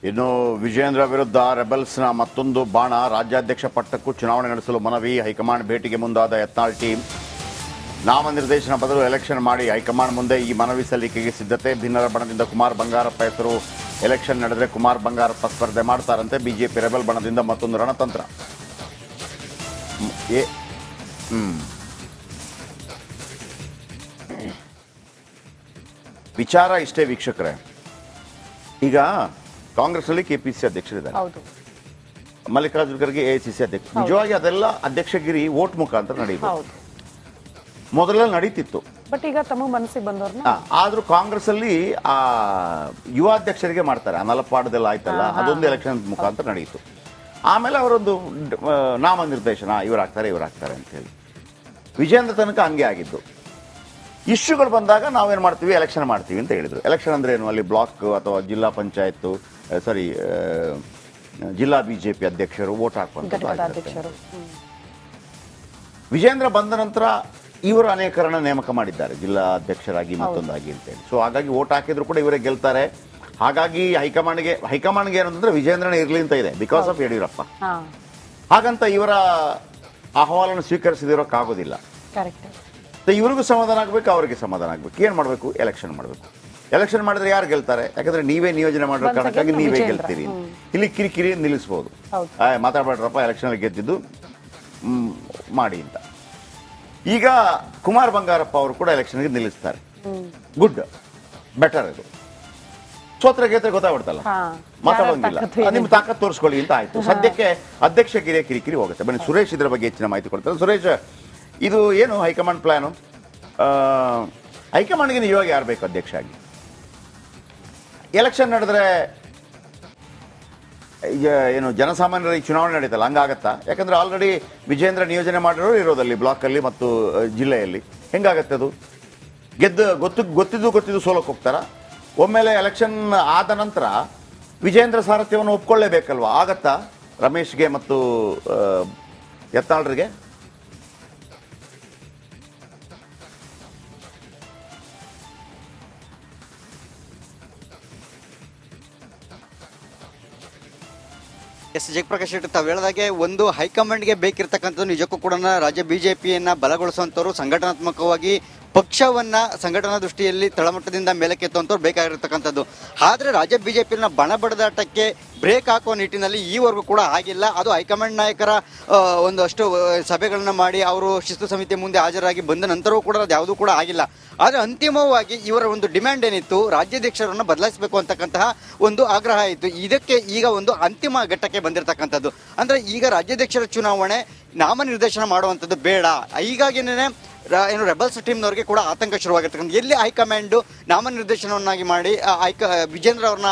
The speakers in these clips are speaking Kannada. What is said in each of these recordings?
ಇನ್ನು ವಿಜೇಂದ್ರ ವಿರುದ್ಧ ರೆಬಲ್ಸ್ನ ಮತ್ತೊಂದು ಬಾಣ. ರಾಜ್ಯಾಧ್ಯಕ್ಷ ಪಟ್ಟಕ್ಕೂ ಚುನಾವಣೆ ನಡೆಸಲು ಮನವಿ. ಹೈಕಮಾಂಡ್ ಭೇಟಿಗೆ ಮುಂದಾದ ಯತ್ನಾಳ್ ಟೀಮ್. ನಾಮನಿರ್ದೇಶನ ಬದಲು ಎಲೆಕ್ಷನ್ ಮಾಡಿ ಹೈಕಮಾಂಡ್ ಮುಂದೆ ಈ ಮನವಿ ಸಲ್ಲಿಕೆಗೆ ಸಿದ್ಧತೆ. ಭಿನ್ನರ ಬಣದಿಂದ ಕುಮಾರ್ ಬಂಗಾರಪ್ಪ ಹೆಸರು. ಎಲೆಕ್ಷನ್ ನಡೆದರೆ ಕುಮಾರ್ ಬಂಗಾರಪ್ಪ ಸ್ಪರ್ಧೆ ಮಾಡ್ತಾರಂತೆ. ಬಿಜೆಪಿ ರೆಬಲ್ ಬಣದಿಂದ ಮತ್ತೊಂದು ರಣತಂತ್ರ. ವಿಚಾರ ಇಷ್ಟೇ ವೀಕ್ಷಕರೇ. ಈಗ ಕಾಂಗ್ರೆಸ್ ಅಲ್ಲಿ ಕೆಪಿಸಿ ಅಧ್ಯಕ್ಷರಿದ್ದಾರೆ, ಮಲ್ಲಿಕಾರ್ಜುನ ಖರ್ಗೆ ಎಐಸಿಸಿ ಅಧ್ಯಕ್ಷ. ನಿಜವಾಗಿ ಅದೆಲ್ಲ ಅಧ್ಯಕ್ಷಗಿರಿ ವೋಟ್ ಮುಖಾಂತರ ನಡೆಯುತ್ತೆ. ಮೊದಲೆಲ್ಲ ನಡೀತಿತ್ತು, ಬಟ್ ಈಗ ತಮ್ಮ ಮನಸ್ಸಿಗೆ ಬಂದವ್ರನ್ನ. ಆದ್ರೂ ಕಾಂಗ್ರೆಸ್ ಅಲ್ಲಿ ಆ ಯುವ ಅಧ್ಯಕ್ಷರಿಗೆ ಮಾಡ್ತಾರೆ. ಅನಲಪಾಡದೆಲ್ಲ ಆಯ್ತಲ್ಲ, ಅದೊಂದು ಎಲೆಕ್ಷನ್ ಮುಖಾಂತರ ನಡೆಯಿತು. ಆಮೇಲೆ ಅವರೊಂದು ನಾಮನಿರ್ದೇಶನ ಇವರಾಗ್ತಾರೆ ಅಂತ ಹೇಳಿ ವಿಜೇಂದ್ರ ತನಕ ಹಂಗೆ ಆಗಿದ್ದು. ಇಶ್ಯೂಗಳು ಬಂದಾಗ ನಾವೇನು ಮಾಡ್ತೀವಿ, ಎಲೆಕ್ಷನ್ ಮಾಡ್ತೀವಿ ಅಂತ ಹೇಳಿದ್ರು. ಎಲೆಕ್ಷನ್ ಅಂದ್ರೆ ಏನು, ಅಲ್ಲಿ ಬ್ಲಾಕ್ ಅಥವಾ ಜಿಲ್ಲಾ ಪಂಚಾಯತ್ ಜಿಲ್ಲಾ ಬಿಜೆಪಿ ಅಧ್ಯಕ್ಷರು ವೋಟ್ ಹಾಕುವಂತ. ವಿಜೇಂದ್ರ ಬಂದ ನಂತರ ಇವರು ಅನೇಕರನ್ನ ನೇಮಕ ಮಾಡಿದ್ದಾರೆ, ಜಿಲ್ಲಾ ಅಧ್ಯಕ್ಷರಾಗಿ ಮತ್ತೊಂದಾಗಿ ಅಂತೇಳಿ. ಸೊ ಹಾಗಾಗಿ ವೋಟ್ ಹಾಕಿದ್ರು ಕೂಡ ಇವರೇ ಗೆಲ್ತಾರೆ. ಹಾಗಾಗಿ ಹೈಕಮಾಂಡ್ಗೆ ಏನಂತಂದ್ರೆ ವಿಜೇಂದ್ರನೇ ಇರ್ಲಿ ಅಂತ ಇದೆ, ಬಿಕಾಸ್ ಆಫ್ ಯಡಿಯೂರಪ್ಪ. ಹಾಗಂತ ಇವರ ಅಹವಾಲನ್ನು ಸ್ವೀಕರಿಸದಿರೋಕ್ಕಾಗೋದಿಲ್ಲ. ಇವ್ರಿಗೂ ಸಮಾಧಾನ ಆಗ್ಬೇಕು, ಅವರಿಗೆ ಸಮಾಧಾನ ಆಗ್ಬೇಕು. ಏನ್ ಮಾಡಬೇಕು, ಎಲೆಕ್ಷನ್ ಮಾಡಬೇಕು. ಎಲೆಕ್ಷನ್ ಮಾಡಿದ್ರೆ ಯಾರು ಗೆಲ್ತಾರೆ? ಯಾಕಂದ್ರೆ ನೀವೇ ನಿಯೋಜನೆ ಮಾಡೋ ಕಾರಣಕ್ಕಾಗಿ ನೀವೇ ಗೆಲ್ತೀರಿ. ಇಲ್ಲಿ ಕಿರಿಕಿರಿ ನಿಲ್ಲಿಸಬಹುದು. ಮಾತಾಡ್ಬೇಡ್ರಪ್ಪ, ಎಲೆಕ್ಷನ್ ಗೆದ್ದಿದ್ದು ಮಾಡಿ ಅಂತ. ಈಗ ಕುಮಾರ್ ಬಂಗಾರಪ್ಪ ಅವರು ಕೂಡ ಎಲೆಕ್ಷನ್ಗೆ ನಿಲ್ಲಿಸ್ತಾರೆ. Good, better. ಇದು ಸೋತ್ರ ಗೇತ್ರ ಗೊತ್ತಾಗ್ಬಿಡ್ತಲ್ಲ, ಮಾತಾಡೋಂಗಿಲ್ಲ. ನಿಮ್ ತಾಕತ್ ತೋರಿಸ್ಕೊಳ್ಳಿ ಅಂತ ಆಯ್ತು. ಸದ್ಯಕ್ಕೆ ಅಧ್ಯಕ್ಷಗಿರಿಯ ಕಿರಿಕಿರಿ ಹೋಗುತ್ತೆ. ಬನ್ನಿ ಸುರೇಶ್ ಇದ್ರ ಬಗ್ಗೆ ಹೆಚ್ಚಿನ ಮಾಹಿತಿ ಕೊಡ್ತಾರೆ. ಸುರೇಶ್, ಇದು ಏನು ಹೈಕಮಾಂಡ್ ಪ್ಲಾನು? ಹೈಕಮಾಂಡ್ಗೆ ಇವಾಗ ಯಾರು ಬೇಕು ಅಧ್ಯಕ್ಷ ಆಗಿ? ಎಲೆಕ್ಷನ್ ನಡೆದ್ರೆ ಏನು ಜನಸಾಮಾನ್ಯರಿಗೆ ಚುನಾವಣೆ ನಡೀತಲ್ಲ, ಹಂಗಾಗತ್ತಾ? ಯಾಕಂದ್ರೆ ಆಲ್ರೆಡಿ ವಿಜೇಂದ್ರ ನಿಯೋಜನೆ ಮಾಡಿರೋರು ಇರೋದಲ್ಲಿ ಬ್ಲಾಕಲ್ಲಿ ಮತ್ತು ಜಿಲ್ಲೆಯಲ್ಲಿ. ಹೆಂಗಾಗತ್ತೆ ಅದು? ಗೊತ್ತಿದ್ದು ಸೋಲಕ್ಕೆ ಹೋಗ್ತಾರ? ಒಮ್ಮೆಲೆ ಎಲೆಕ್ಷನ್ ಆದ ನಂತರ ವಿಜೇಂದ್ರ ಸಾರಥ್ಯವನ್ನು ಒಪ್ಕೊಳ್ಳೇಬೇಕಲ್ವಾ? ಆಗತ್ತಾ ರಮೇಶ್ಗೆ ಮತ್ತು ಯತ್ನಾಳ್ರಿಗೆ? ಜಯಪ್ರಕಾಶ್ ಶೆಟ್ಟಿ ತಾವು ಹೇಳಿದಾಗೆ ಒಂದು ಹೈಕಮಾಂಡ್ಗೆ ಬೇಕಿರ್ತಕ್ಕಂಥದ್ದು ನಿಜಕ್ಕೂ ಕೂಡ ರಾಜ್ಯ ಬಿಜೆಪಿಯನ್ನ ಬಲಗೊಳಿಸುವಂತವ್ರು, ಸಂಘಟನಾತ್ಮಕವಾಗಿ ಪಕ್ಷವನ್ನ ಸಂಘಟನಾ ದೃಷ್ಟಿಯಲ್ಲಿ ತಳಮಟ್ಟದಿಂದ ಮೇಲಕ್ಕೆತ್ತುವಂತವ್ರು ಬೇಕಾಗಿರ್ತಕ್ಕಂಥದ್ದು. ಆದ್ರೆ ರಾಜ್ಯ ಬಿಜೆಪಿನ ಬಣ ಬಡದಾಟಕ್ಕೆ ಬ್ರೇಕ್ ಹಾಕುವ ನಿಟ್ಟಿನಲ್ಲಿ ಈವರೆಗೂ ಕೂಡ ಆಗಿಲ್ಲ. ಅದು ಹೈಕಮಾಂಡ್ ನಾಯಕರ ಒಂದಷ್ಟು ಸಭೆಗಳನ್ನ ಮಾಡಿ ಅವರು ಶಿಸ್ತು ಸಮಿತಿ ಮುಂದೆ ಹಾಜರಾಗಿ ಬಂದ ನಂತರವೂ ಕೂಡ ಅದು ಯಾವುದೂ ಕೂಡ ಆಗಿಲ್ಲ. ಆದರೆ ಅಂತಿಮವಾಗಿ ಇವರ ಒಂದು ಡಿಮ್ಯಾಂಡ್ ಏನಿತ್ತು, ರಾಜ್ಯಾಧ್ಯಕ್ಷರನ್ನು ಬದಲಾಯಿಸಬೇಕು ಅಂತಕ್ಕಂತಹ ಒಂದು ಆಗ್ರಹ ಇತ್ತು. ಇದಕ್ಕೆ ಈಗ ಒಂದು ಅಂತಿಮ ಘಟ್ಟಕ್ಕೆ ಬಂದಿರತಕ್ಕಂಥದ್ದು. ಅಂದ್ರೆ ಈಗ ರಾಜ್ಯಾಧ್ಯಕ್ಷರ ಚುನಾವಣೆ ನಾಮನಿರ್ದೇಶನ ಮಾಡುವಂಥದ್ದು ಬೇಡ. ಹೀಗಾಗಿನೇ ಏನು ರೆಬಲ್ಸ್ ಟೀಮ್ನವರಿಗೆ ಕೂಡ ಆತಂಕ ಶುರುವಾಗಿರ್ತಕ್ಕಂಥ. ಎಲ್ಲಿ ಹೈಕಮಾಂಡ್ ನಾಮನಿರ್ದೇಶನವನ್ನಾಗಿ ಮಾಡಿ ವಿಜೇಂದ್ರ ಅವ್ರನ್ನ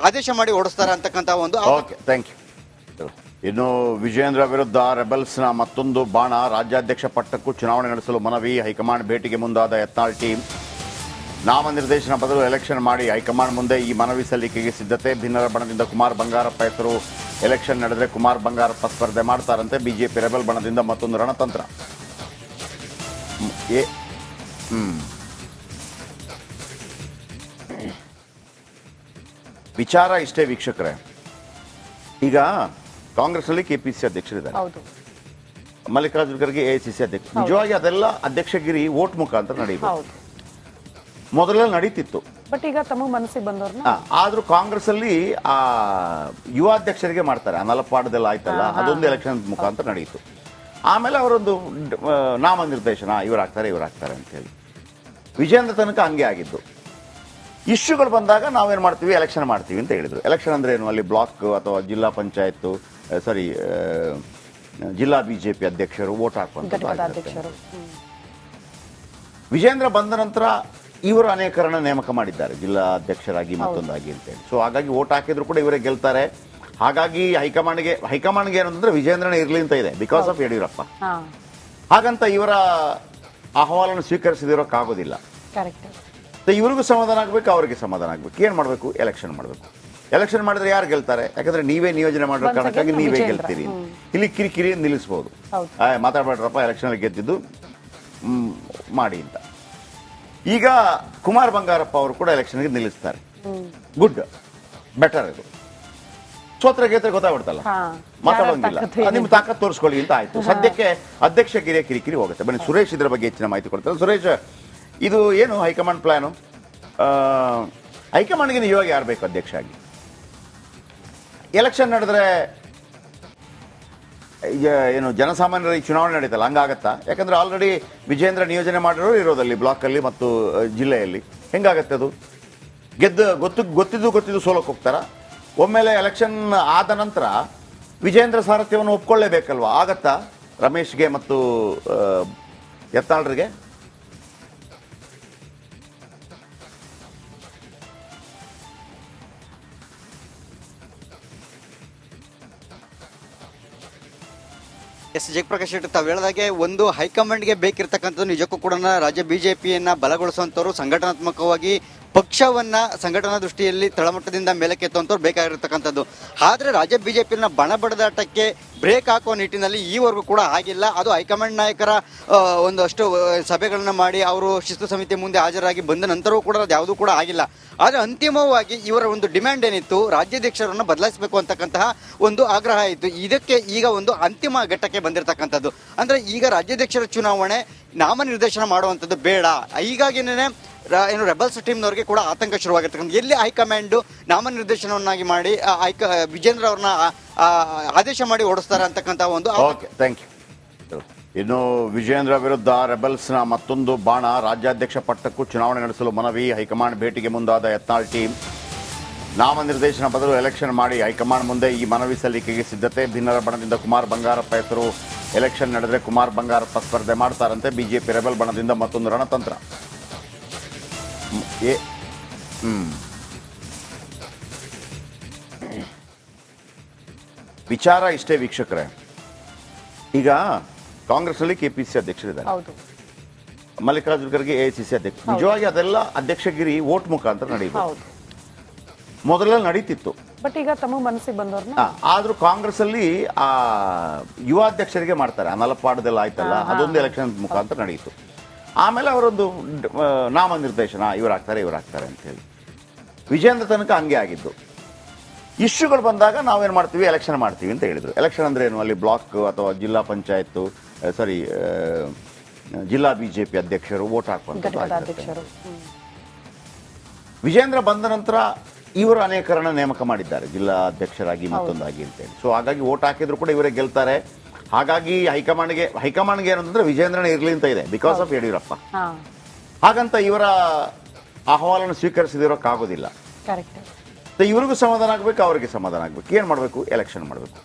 ಆದೇಶ ಮಾಡಿ ಓಡಿಸ್ತಾರೆ ಅಂತಕ್ಕಂಥ ಒಂದು. Thank you. ಇನ್ನು ವಿಜೇಂದ್ರ ವಿರುದ್ಧ ರೆಬಲ್ಸ್ನ ಮತ್ತೊಂದು ಬಾಣ. ರಾಜ್ಯಾಧ್ಯಕ್ಷ ಪಟ್ಟಕ್ಕೂ ಚುನಾವಣೆ ನಡೆಸಲು ಮನವಿ. ಹೈಕಮಾಂಡ್ ಭೇಟಿಗೆ ಮುಂದಾದ ಯತ್ನಾಳ್ ಟೀಮ್. ನಾಮನಿರ್ದೇಶನ ಬದಲು ಎಲೆಕ್ಷನ್ ಮಾಡಿ ಹೈಕಮಾಂಡ್ ಮುಂದೆ ಈ ಮನವಿ ಸಲ್ಲಿಕೆಗೆ ಸಿದ್ಧತೆ. ಭಿನ್ನರ ಬಣದಿಂದ ಕುಮಾರ್ ಬಂಗಾರಪ್ಪ ಹೆಸರು. ಎಲೆಕ್ಷನ್ ನಡೆದರೆ ಕುಮಾರ್ ಬಂಗಾರಪ್ಪ ಸ್ಪರ್ಧೆ ಮಾಡ್ತಾರಂತೆ. ಬಿಜೆಪಿ ರೆಬಲ್ ಬಣದಿಂದ ಮತ್ತೊಂದು ರಣತಂತ್ರ. ವಿಚಾರ ಇಷ್ಟೇ ವೀಕ್ಷಕರೇ. ಈಗ ಕಾಂಗ್ರೆಸ್ ಅಲ್ಲಿ ಕೆಪಿಸಿ ಅಧ್ಯಕ್ಷರಿದ್ದಾರೆ, ಮಲ್ಲಿಕಾರ್ಜುನ ಖರ್ಗೆ ಎಐಸಿಸಿ ಅಧ್ಯಕ್ಷ. ನಿಜವಾಗಿ ಅದೆಲ್ಲ ಅಧ್ಯಕ್ಷಗಿರಿ ವೋಟ್ ಮುಖಾಂತರ ನಡೆಯುತ್ತೆ. ಮೊದಲೆಲ್ಲ ನಡೀತಿತ್ತು, ಬಟ್ ಈಗ ತಮ್ಮ ಮನಸ್ಸಿಗೆ ಬಂದವ್ರನ್ನ. ಆದ್ರೂ ಕಾಂಗ್ರೆಸ್ ಅಲ್ಲಿ ಆ ಯುವ ಅಧ್ಯಕ್ಷರಿಗೆ ಮಾಡ್ತಾರೆ. ಅನಲಪಾಡದೆಲ್ಲ ಆಯ್ತಲ್ಲ, ಅದೊಂದು ಎಲೆಕ್ಷನ್ ಮುಖಾಂತರ ನಡೆಯಿತು. ಆಮೇಲೆ ಅವರೊಂದು ನಾಮನಿರ್ದೇಶನ ಇವರಾಗ್ತಾರೆ ಅಂತ ಹೇಳಿ ವಿಜೇಂದ್ರ ತನಕ ಹಂಗೆ ಆಗಿದ್ದು. ಇಶ್ಯೂಗಳು ಬಂದಾಗ ನಾವೇನು ಮಾಡ್ತೀವಿ, ಎಲೆಕ್ಷನ್ ಮಾಡ್ತೀವಿ ಅಂತ ಹೇಳಿದ್ರು. ಎಲೆಕ್ಷನ್ ಅಂದ್ರೆ ಏನು, ಅಲ್ಲಿ ಬ್ಲಾಕ್ ಅಥವಾ ಜಿಲ್ಲಾ ಪಂಚಾಯತ್ ಜಿಲ್ಲಾ ಬಿಜೆಪಿ ಅಧ್ಯಕ್ಷರು ವೋಟ್ ಹಾಕುವಂತ. ವಿಜೇಂದ್ರ ಬಂದ ನಂತರ ಇವರು ಅನೇಕರನ್ನ ನೇಮಕ ಮಾಡಿದ್ದಾರೆ, ಜಿಲ್ಲಾ ಅಧ್ಯಕ್ಷರಾಗಿ ಮತ್ತೊಂದಾಗಿ ಅಂತೇಳಿ. ಸೊ ಹಾಗಾಗಿ ವೋಟ್ ಹಾಕಿದ್ರು ಕೂಡ ಇವರೇ ಗೆಲ್ತಾರೆ. ಹಾಗಾಗಿ ಹೈಕಮಾಂಡ್ಗೆ ಏನಂತಂದ್ರೆ ವಿಜೇಂದ್ರನೇ ಇರ್ಲಿ ಅಂತ ಇದೆ, ಬಿಕಾಸ್ ಆಫ್ ಯಡಿಯೂರಪ್ಪ. ಹಾಗಂತ ಇವರ ಅಹವಾಲನ್ನು ಸ್ವೀಕರಿಸದಿರೋಕ್ಕಾಗೋದಿಲ್ಲ. ಇವ್ರಿಗೂ ಸಮಾಧಾನ ಆಗ್ಬೇಕು, ಅವರಿಗೆ ಸಮಾಧಾನ ಆಗ್ಬೇಕು. ಏನ್ ಮಾಡಬೇಕು, ಎಲೆಕ್ಷನ್ ಮಾಡಬೇಕು. ಎಲೆಕ್ಷನ್ ಮಾಡಿದ್ರೆ ಯಾರು ಗೆಲ್ತಾರೆ? ಯಾಕಂದ್ರೆ ನೀವೇ ನಿಯೋಜನೆ ಮಾಡೋ ಕಾರಣಕ್ಕಾಗಿ ನೀವೇ ಗೆಲ್ತೀರಿ. ಇಲ್ಲಿ ಕಿರಿಕಿರಿ ನಿಲ್ಲಿಸಬಹುದು. ಮಾತಾಡ್ಬೇಡ್ರಪ್ಪ, ಎಲೆಕ್ಷನ್ ಗೆದ್ದಿದ್ದು ಮಾಡಿ ಅಂತ. ಈಗ ಕುಮಾರ್ ಬಂಗಾರಪ್ಪ ಅವರು ಕೂಡ ಎಲೆಕ್ಷನ್ಗೆ ನಿಲ್ಲಿಸ್ತಾರೆ. ಗುಡ್, ಬೆಟರ್ ಇದು. ಸೋತ್ರ ಗೇತ್ರ ಗೊತ್ತಾಗ್ಬಿಡ್ತಲ್ಲ, ಮಾತಾಡೋಂಗಿಲ್ಲ, ನಿಮ್ ತಾಕತ್ ತೋರಿಸ್ಕೊಳ್ಳಿ ಅಂತ ಆಯ್ತು. ಸದ್ಯಕ್ಕೆ ಅಧ್ಯಕ್ಷಗಿರಿಯ ಕಿರಿಕಿರಿ ಹೋಗುತ್ತೆ. ಬನ್ನಿ ಸುರೇಶ್ ಇದ್ರ ಬಗ್ಗೆ ಹೆಚ್ಚಿನ ಮಾಹಿತಿ ಕೊಡ್ತಾರೆ. ಸುರೇಶ್, ಇದು ಏನು ಹೈಕಮಾಂಡ್ ಪ್ಲಾನು? ಹೈಕಮಾಂಡ್ಗೆ ಇವಾಗ ಯಾರು ಬೇಕು ಅಧ್ಯಕ್ಷ ಆಗಿ? ಎಲೆಕ್ಷನ್ ನಡೆದ್ರೆ ಈಗ ಏನು ಜನಸಾಮಾನ್ಯರಿಗೆ ಚುನಾವಣೆ ನಡೀತಲ್ಲ, ಹಂಗಾಗತ್ತಾ? ಯಾಕಂದ್ರೆ ಆಲ್ರೆಡಿ ವಿಜೇಂದ್ರ ನಿಯೋಜನೆ ಮಾಡಿರೋರು ಇರೋದಲ್ಲಿ ಬ್ಲಾಕಲ್ಲಿ ಮತ್ತು ಜಿಲ್ಲೆಯಲ್ಲಿ. ಹೆಂಗಾಗತ್ತೆ ಅದು? ಗೊತ್ತಿದ್ದು ಸೋಲಕ್ಕೆ ಹೋಗ್ತಾರ? ಒಮ್ಮೆಲೆ ಎಲೆಕ್ಷನ್ ಆದ ನಂತರ ವಿಜೇಂದ್ರ ಸಾರಥ್ಯವನ್ನು ಒಪ್ಕೊಳ್ಳೇಬೇಕಲ್ವಾ? ಆಗತ್ತಾ ರಮೇಶ್ಗೆ ಮತ್ತು ಯತ್ನಾಳ್ರಿಗೆ? ಎಸ್ ಜಯಪ್ರಕಾಶ್ ಶೆಟ್ಟಿ ತಾವು ಹೇಳಿದಾಗೆ ಒಂದು ಹೈಕಮಾಂಡ್ಗೆ ಬೇಕಿರ್ತಕ್ಕಂಥದ್ದು ನಿಜಕ್ಕೂ ಕೂಡ ರಾಜ್ಯ ಬಿಜೆಪಿಯನ್ನ ಬಲಗೊಳಿಸುವಂತವ್ರು, ಸಂಘಟನಾತ್ಮಕವಾಗಿ ಪಕ್ಷವನ್ನ ಸಂಘಟನಾ ದೃಷ್ಟಿಯಲ್ಲಿ ತಳಮಟ್ಟದಿಂದ ಮೇಲಕ್ಕೆತ್ತುವಂತವ್ರು ಬೇಕಾಗಿರ್ತಕ್ಕಂಥದ್ದು. ಆದ್ರೆ ರಾಜ್ಯ ಬಿಜೆಪಿನ ಬಣ ಬಡದಾಟಕ್ಕೆ ಬ್ರೇಕ್ ಹಾಕುವ ನಿಟ್ಟಿನಲ್ಲಿ ಈವರೆಗೂ ಕೂಡ ಆಗಿಲ್ಲ. ಅದು ಹೈಕಮಾಂಡ್ ನಾಯಕರ ಒಂದಷ್ಟು ಸಭೆಗಳನ್ನ ಮಾಡಿ ಅವರು ಶಿಸ್ತು ಸಮಿತಿ ಮುಂದೆ ಹಾಜರಾಗಿ ಬಂದ ನಂತರವೂ ಕೂಡ ಅದು ಯಾವುದೂ ಕೂಡ ಆಗಿಲ್ಲ. ಆದರೆ ಅಂತಿಮವಾಗಿ ಇವರ ಒಂದು ಡಿಮ್ಯಾಂಡ್ ಏನಿತ್ತು, ರಾಜ್ಯಾಧ್ಯಕ್ಷರನ್ನು ಬದಲಾಯಿಸಬೇಕು ಅಂತಕ್ಕಂತಹ ಒಂದು ಆಗ್ರಹ ಇತ್ತು. ಇದಕ್ಕೆ ಈಗ ಒಂದು ಅಂತಿಮ ಘಟ್ಟಕ್ಕೆ ಬಂದಿರತಕ್ಕಂಥದ್ದು. ಅಂದ್ರೆ ಈಗ ರಾಜ್ಯಾಧ್ಯಕ್ಷರ ಚುನಾವಣೆ ನಾಮನಿರ್ದೇಶನ ಮಾಡುವಂಥದ್ದು ಬೇಡ. ಹೀಗಾಗಿನೇ ಏನು ರೆಬಲ್ಸ್ ಟೀಮ್ನವ್ರಿಗೆ ಕೂಡ ಆತಂಕ ಶುರುವಾಗಿರ್ತಕ್ಕಂಥ. ಎಲ್ಲಿ ಹೈಕಮಾಂಡ್ ನಾಮನಿರ್ದೇಶನವನ್ನಾಗಿ ಮಾಡಿ ವಿಜೇಂದ್ರ ಅವ್ರನ್ನ ಆದೇಶ ಮಾಡಿ ಓಡಿಸ್ತಾರೆ ಅಂತಕ್ಕಂಥ ಒಂದು. Okay, thank you. ಇನ್ನು ವಿಜೇಂದ್ರ ವಿರುದ್ಧ ರೆಬಲ್ಸ್ನ ಮತ್ತೊಂದು ಬಾಣ. ರಾಜ್ಯಾಧ್ಯಕ್ಷ ಪಟ್ಟಕ್ಕೂ ಚುನಾವಣೆ ನಡೆಸಲು ಮನವಿ. ಹೈಕಮಾಂಡ್ ಭೇಟಿಗೆ ಮುಂದಾದ ಯತ್ನಾಳ್ ಟೀಮ್. ನಾಮನಿರ್ದೇಶನ ಬದಲು ಎಲೆಕ್ಷನ್ ಮಾಡಿ ಹೈಕಮಾಂಡ್ ಮುಂದೆ ಈ ಮನವಿ ಸಲ್ಲಿಕೆಗೆ ಸಿದ್ಧತೆ. ಭಿನ್ನರ ಬಣದಿಂದ ಕುಮಾರ್ ಬಂಗಾರಪ್ಪ ಹೆಸರು. ಎಲೆಕ್ಷನ್ ನಡೆದರೆ ಕುಮಾರ್ ಬಂಗಾರಪ್ಪ ಸ್ಪರ್ಧೆ ಮಾಡ್ತಾರಂತೆ. ಬಿಜೆಪಿ ರೆಬಲ್ ಬಣದಿಂದ ಮತ್ತೊಂದು ರಣತಂತ್ರ. ವಿಚಾರ ಇಷ್ಟೇ ವೀಕ್ಷಕರೇ. ಈಗ ಕಾಂಗ್ರೆಸ್ ಅಲ್ಲಿ ಕೆಪಿಸಿ ಅಧ್ಯಕ್ಷರಿದ್ದಾರೆ, ಮಲ್ಲಿಕಾರ್ಜುನ ಖರ್ಗೆ ಎಐಸಿಸಿ ಅಧ್ಯಕ್ಷ. ನಿಜವಾಗಿ ಅದೆಲ್ಲ ಅಧ್ಯಕ್ಷಗಿರಿ ವೋಟ್ ಮುಖಾಂತರ ನಡೆಯುತ್ತೆ. ಮೊದಲೆಲ್ಲ ನಡೀತಿತ್ತು, ಬಟ್ ಈಗ ತಮ್ಮ ಮನಸ್ಸಿಗೆ ಬಂದವ್ರನ್ನ. ಆದ್ರೂ ಕಾಂಗ್ರೆಸ್ ಅಲ್ಲಿ ಆ ಯುವ ಅಧ್ಯಕ್ಷರಿಗೆ ಮಾಡ್ತಾರೆ. ಅನಲಪಾಡದೆಲ್ಲ ಆಯ್ತಲ್ಲ, ಅದೊಂದು ಎಲೆಕ್ಷನ್ ಮುಖಾಂತರ ನಡೆಯಿತು. ಆಮೇಲೆ ಅವರೊಂದು ನಾಮನಿರ್ದೇಶನ, ಇವರಾಗ್ತಾರೆ ಅಂತ ಹೇಳಿ. ವಿಜೇಂದ್ರ ತನಕ ಹಂಗೆ ಆಗಿದ್ದು. ಇಶ್ಯೂಗಳು ಬಂದಾಗ ನಾವೇನು ಮಾಡ್ತೀವಿ, ಎಲೆಕ್ಷನ್ ಮಾಡ್ತೀವಿ ಅಂತ ಹೇಳಿದ್ರು. ಎಲೆಕ್ಷನ್ ಅಂದ್ರೆ ಏನು? ಅಲ್ಲಿ ಬ್ಲಾಕ್ ಅಥವಾ ಜಿಲ್ಲಾ ಪಂಚಾಯತ್, ಜಿಲ್ಲಾ ಬಿಜೆಪಿ ಅಧ್ಯಕ್ಷರು ವೋಟ್ ಹಾಕುವಂಥದ್ದು. ವಿಜೇಂದ್ರ ಬಂದ ನಂತರ ಇವರು ಅನೇಕರನ್ನ ನೇಮಕ ಮಾಡಿದ್ದಾರೆ, ಜಿಲ್ಲಾ ಅಧ್ಯಕ್ಷರಾಗಿ ಮತ್ತೊಂದಾಗಿ ಅಂತೇಳಿ. ಸೊ ಹಾಗಾಗಿ ವೋಟ್ ಹಾಕಿದ್ರು ಕೂಡ ಇವರೇ ಗೆಲ್ತಾರೆ. ಹಾಗಾಗಿ ಹೈಕಮಾಂಡ್ಗೆ ಏನಂತಂದ್ರೆ ವಿಜೇಂದ್ರನೇ ಇರ್ಲಿ ಅಂತ ಇದೆ, ಬಿಕಾಸ್ ಆಫ್ ಯಡಿಯೂರಪ್ಪ. ಹಾಗಂತ ಇವರ ಅಹವಾಲನ್ನು ಸ್ವೀಕರಿಸದಿರೋಕ್ಕಾಗೋದಿಲ್ಲ. ಇವ್ರಿಗೂ ಸಮಾಧಾನ ಆಗ್ಬೇಕು, ಅವರಿಗೆ ಸಮಾಧಾನ ಆಗ್ಬೇಕು. ಏನ್ ಮಾಡ್ಬೇಕು? ಎಲೆಕ್ಷನ್ ಮಾಡಬೇಕು.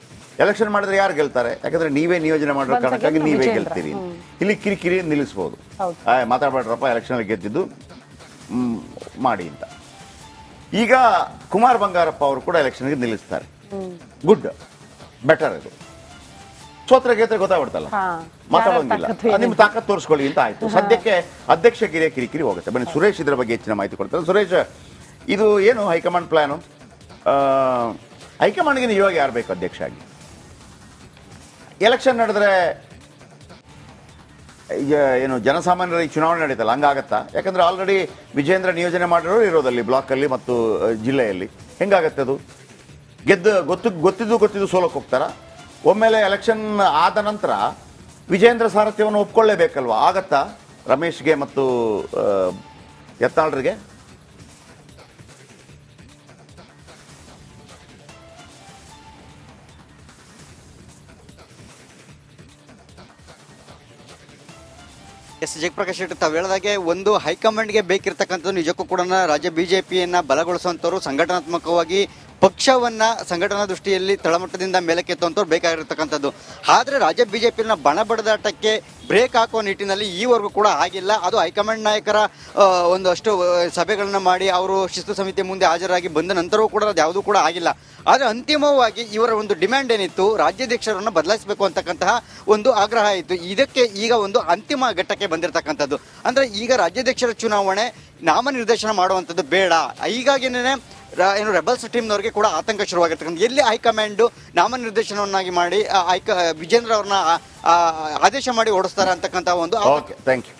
ಎಲೆಕ್ಷನ್ ಮಾಡಿದ್ರೆ ಯಾರು ಗೆಲ್ತಾರೆ? ಯಾಕಂದ್ರೆ ನೀವೇ ನಿಯೋಜನೆ ಮಾಡೋ ಕಾರಣಕ್ಕಾಗಿ ನೀವೇ ಗೆಲ್ತೀರಿ. ಇಲ್ಲಿ ಕಿರಿಕಿರಿ ನಿಲ್ಲಿಸಬಹುದು. ಮಾತಾಡ್ಬೇಡ್ರಪ್ಪ, ಎಲೆಕ್ಷನ್ ಗೆದ್ದಿದ್ದು ಮಾಡಿ ಅಂತ. ಈಗ ಕುಮಾರ್ ಬಂಗಾರಪ್ಪ ಅವರು ಕೂಡ ಎಲೆಕ್ಷನ್ಗೆ ನಿಲ್ಲಿಸ್ತಾರೆ. ಗುಡ್, ಬೆಟರ್ ಇದು. ಸೋತ್ರ ಗೇತ್ರ ಗೊತ್ತಾಗ್ಬಿಡ್ತಲ್ಲ, ಮಾತಾಡೋಂಗಿಲ್ಲ, ನಿಮ್ ತಾಕತ್ ತೋರಿಸ್ಕೊಳ್ಳಿ ಅಂತ ಆಯ್ತು. ಸದ್ಯಕ್ಕೆ ಅಧ್ಯಕ್ಷಗಿರಿಯ ಕಿರಿಕಿರಿ ಹೋಗುತ್ತೆ. ಬನ್ನಿ ಸುರೇಶ್ ಇದ್ರ ಬಗ್ಗೆ ಹೆಚ್ಚಿನ ಮಾಹಿತಿ ಕೊಡ್ತಾರೆ. ಸುರೇಶ್, ಇದು ಏನು ಹೈಕಮಾಂಡ್ ಪ್ಲಾನು? ಹೈಕಮಾಂಡ್ಗೆ ಇವಾಗ ಯಾರು ಬೇಕು ಅಧ್ಯಕ್ಷ ಆಗಿ? ಎಲೆಕ್ಷನ್ ನಡೆದ್ರೆ ಈಗ ಏನು ಜನಸಾಮಾನ್ಯರಿಗೆ ಚುನಾವಣೆ ನಡೀತಲ್ಲ, ಹಂಗಾಗತ್ತಾ? ಯಾಕಂದ್ರೆ ಆಲ್ರೆಡಿ ವಿಜೇಂದ್ರ ನಿಯೋಜನೆ ಮಾಡಿರೋರು ಇರೋದಲ್ಲಿ ಬ್ಲಾಕಲ್ಲಿ ಮತ್ತು ಜಿಲ್ಲೆಯಲ್ಲಿ. ಹೆಂಗಾಗತ್ತೆ ಅದು? ಗೊತ್ತಿದ್ದು ಸೋಲಕ್ಕೆ ಹೋಗ್ತಾರ? ಒಮ್ಮೆಲೆ ಎಲೆಕ್ಷನ್ ಆದ ನಂತರ ವಿಜೇಂದ್ರ ಸಾರಥ್ಯವನ್ನು ಒಪ್ಕೊಳ್ಳೇಬೇಕಲ್ವಾ? ಆಗತ್ತಾ ರಮೇಶ್ಗೆ ಮತ್ತು ಯತ್ನಾಳ್ರಿಗೆ? ಎಸ್ ಜಯಪ್ರಕಾಶ್ ಶೆಟ್ಟಿ ತಾವು ಹೇಳಿದಾಗೆ ಒಂದು ಹೈಕಮಾಂಡ್ಗೆ ಬೇಕಿರ್ತಕ್ಕಂಥದ್ದು ನಿಜಕ್ಕೂ ಕೂಡ ರಾಜ್ಯ ಬಿಜೆಪಿಯನ್ನ ಬಲಗೊಳಿಸುವಂತವ್ರು, ಸಂಘಟನಾತ್ಮಕವಾಗಿ ಪಕ್ಷವನ್ನ ಸಂಘಟನಾ ದೃಷ್ಟಿಯಲ್ಲಿ ತಳಮಟ್ಟದಿಂದ ಮೇಲಕ್ಕೆತ್ತುವಂತವ್ರು ಬೇಕಾಗಿರ್ತಕ್ಕಂಥದ್ದು. ಆದ್ರೆ ರಾಜ್ಯ ಬಿಜೆಪಿನ ಬಣ ಬಡದಾಟಕ್ಕೆ ಬ್ರೇಕ್ ಹಾಕುವ ನಿಟ್ಟಿನಲ್ಲಿ ಈವರೆಗೂ ಕೂಡ ಆಗಿಲ್ಲ. ಅದು ಹೈಕಮಾಂಡ್ ನಾಯಕರ ಒಂದಷ್ಟು ಸಭೆಗಳನ್ನ ಮಾಡಿ ಅವರು ಶಿಸ್ತು ಸಮಿತಿ ಮುಂದೆ ಹಾಜರಾಗಿ ಬಂದ ನಂತರವೂ ಕೂಡ ಅದು ಯಾವುದೂ ಕೂಡ ಆಗಿಲ್ಲ. ಆದರೆ ಅಂತಿಮವಾಗಿ ಇವರ ಒಂದು ಡಿಮ್ಯಾಂಡ್ ಏನಿತ್ತು, ರಾಜ್ಯಾಧ್ಯಕ್ಷರನ್ನು ಬದಲಾಯಿಸಬೇಕು ಅಂತಕ್ಕಂತಹ ಒಂದು ಆಗ್ರಹ ಇತ್ತು. ಇದಕ್ಕೆ ಈಗ ಒಂದು ಅಂತಿಮ ಘಟ್ಟಕ್ಕೆ ಬಂದಿರತಕ್ಕಂಥದ್ದು. ಅಂದ್ರೆ ಈಗ ರಾಜ್ಯಾಧ್ಯಕ್ಷರ ಚುನಾವಣೆ ನಾಮನಿರ್ದೇಶನ ಮಾಡುವಂಥದ್ದು ಬೇಡ. ಹೀಗಾಗಿನೇ ಏನು ರೆಬಲ್ಸ್ ಟೀಮ್ನವ್ರಿಗೆ ಕೂಡ ಆತಂಕ ಶುರುವಾಗಿರ್ತಕ್ಕಂಥ. ಎಲ್ಲಿ ಹೈಕಮಾಂಡ್ ನಾಮನಿರ್ದೇಶನವನ್ನಾಗಿ ಮಾಡಿ ವಿಜೇಂದ್ರ ಅವ್ರನ್ನ ಆದೇಶ ಮಾಡಿ ಓಡಿಸ್ತಾರೆ ಅಂತಕ್ಕಂಥ ಒಂದು. Okay, thank you.